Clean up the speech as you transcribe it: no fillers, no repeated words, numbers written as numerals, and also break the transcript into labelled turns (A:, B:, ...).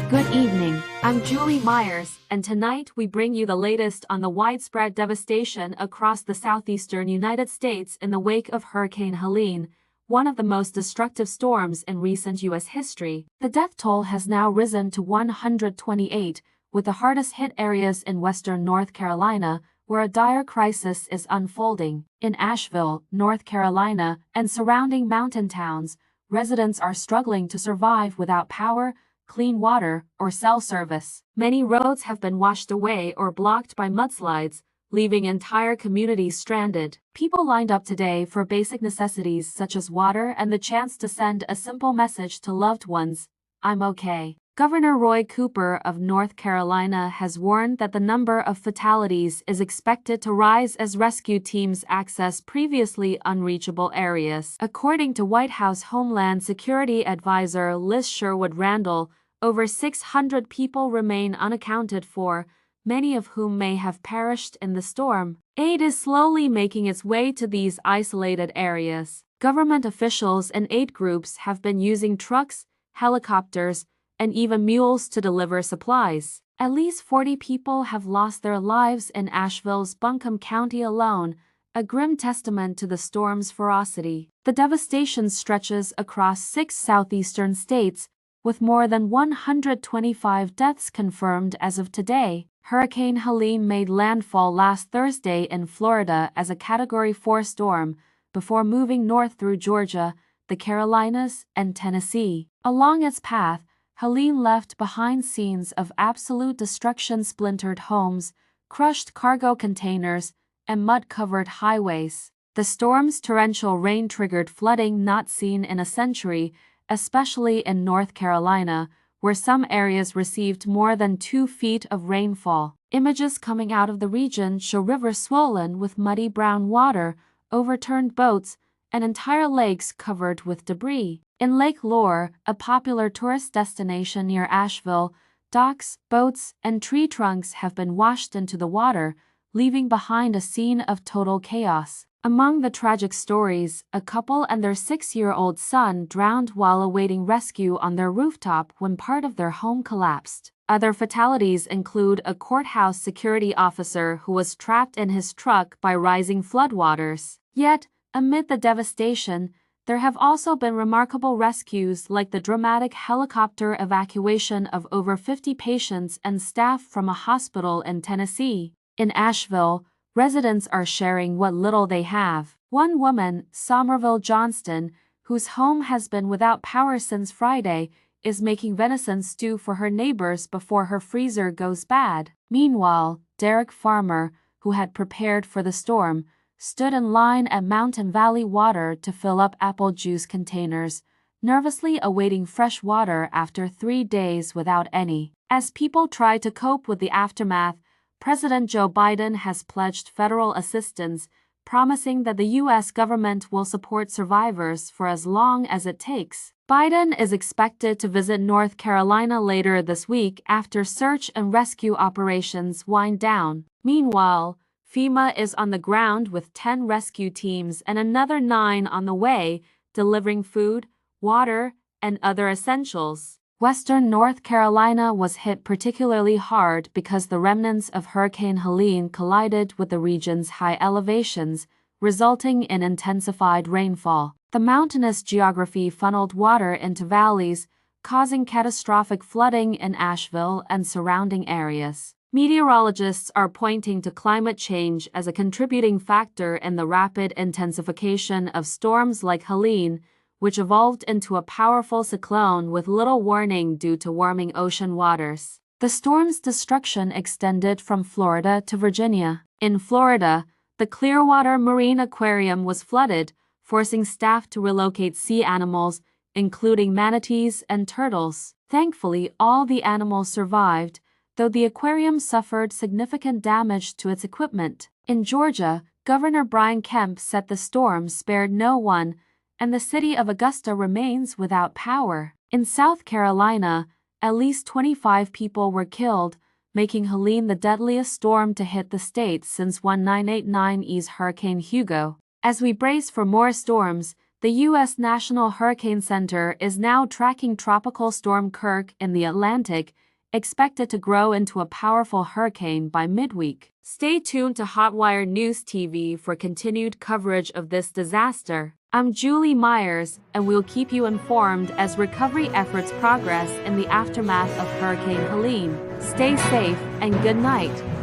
A: Good evening, I'm Julie Myers, and tonight we bring you the latest on the widespread devastation across the southeastern United States in the wake of Hurricane Helene, one of the most destructive storms in recent U.S. history. The death toll has now risen to 128, with the hardest-hit areas in western North Carolina, where a dire crisis is unfolding. In Asheville, North Carolina, and surrounding mountain towns, residents are struggling to survive without power, clean water, or cell service. Many roads have been washed away or blocked by mudslides, leaving entire communities stranded. People lined up today for basic necessities such as water and the chance to send a simple message to loved ones, "I'm okay." Governor Roy Cooper of North Carolina has warned that the number of fatalities is expected to rise as rescue teams access previously unreachable areas. According to White House Homeland Security Advisor Liz Sherwood Randall, over 600 people remain unaccounted for, many of whom may have perished in the storm. Aid is slowly making its way to these isolated areas. Government officials and aid groups have been using trucks, helicopters, and even mules to deliver supplies. At least 40 people have lost their lives in Asheville's Buncombe County alone, a grim testament to the storm's ferocity. The devastation stretches across 6 southeastern states, with more than 125 deaths confirmed as of today. Hurricane Helene made landfall last Thursday in Florida as a Category 4 storm, before moving north through Georgia, the Carolinas, and Tennessee. Along its path, Helene left behind scenes of absolute destruction: splintered homes, crushed cargo containers, and mud-covered highways. The storm's torrential rain triggered flooding not seen in a century, especially in North Carolina, where some areas received more than 2 feet of rainfall. Images coming out of the region show rivers swollen with muddy brown water, overturned boats, and entire lakes covered with debris. In Lake Lure, a popular tourist destination near Asheville, docks, boats, and tree trunks have been washed into the water, leaving behind a scene of total chaos. Among the tragic stories, a couple and their 6-year-old son drowned while awaiting rescue on their rooftop when part of their home collapsed. Other fatalities include a courthouse security officer who was trapped in his truck by rising floodwaters. Yet, amid the devastation, there have also been remarkable rescues, like the dramatic helicopter evacuation of over 50 patients and staff from a hospital in Tennessee. In Asheville, residents are sharing what little they have. One woman, Somerville Johnston, whose home has been without power since Friday, is making venison stew for her neighbors before her freezer goes bad. Meanwhile, Derek Farmer, who had prepared for the storm, stood in line at Mountain Valley Water to fill up apple juice containers, nervously awaiting fresh water after 3 days without any. As people try to cope with the aftermath, President Joe Biden has pledged federal assistance, promising that the U.S. government will support survivors for as long as it takes. Biden is expected to visit North Carolina later this week after search and rescue operations wind down. Meanwhile, FEMA is on the ground with 10 rescue teams and another 9 on the way, delivering food, water, and other essentials. Western North Carolina was hit particularly hard because the remnants of Hurricane Helene collided with the region's high elevations, resulting in intensified rainfall. The mountainous geography funneled water into valleys, causing catastrophic flooding in Asheville and surrounding areas. Meteorologists are pointing to climate change as a contributing factor in the rapid intensification of storms like Helene, which evolved into a powerful cyclone with little warning due to warming ocean waters. The storm's destruction extended from Florida to Virginia. In Florida, the Clearwater Marine Aquarium was flooded, forcing staff to relocate sea animals, including manatees and turtles. Thankfully, all the animals survived, though the aquarium suffered significant damage to its equipment. In Georgia, Governor Brian Kemp said the storm spared no one, and the city of Augusta remains without power. In South Carolina, at least 25 people were killed, making Helene the deadliest storm to hit the states since 1989's Hurricane Hugo. As we brace for more storms, the U.S. National Hurricane Center is now tracking Tropical Storm Kirk in the Atlantic, expected to grow into a powerful hurricane by midweek. Stay tuned to Hotwire News TV for continued coverage of this disaster. I'm Julie Myers, and we'll keep you informed as recovery efforts progress in the aftermath of Hurricane Helene. Stay safe and good night.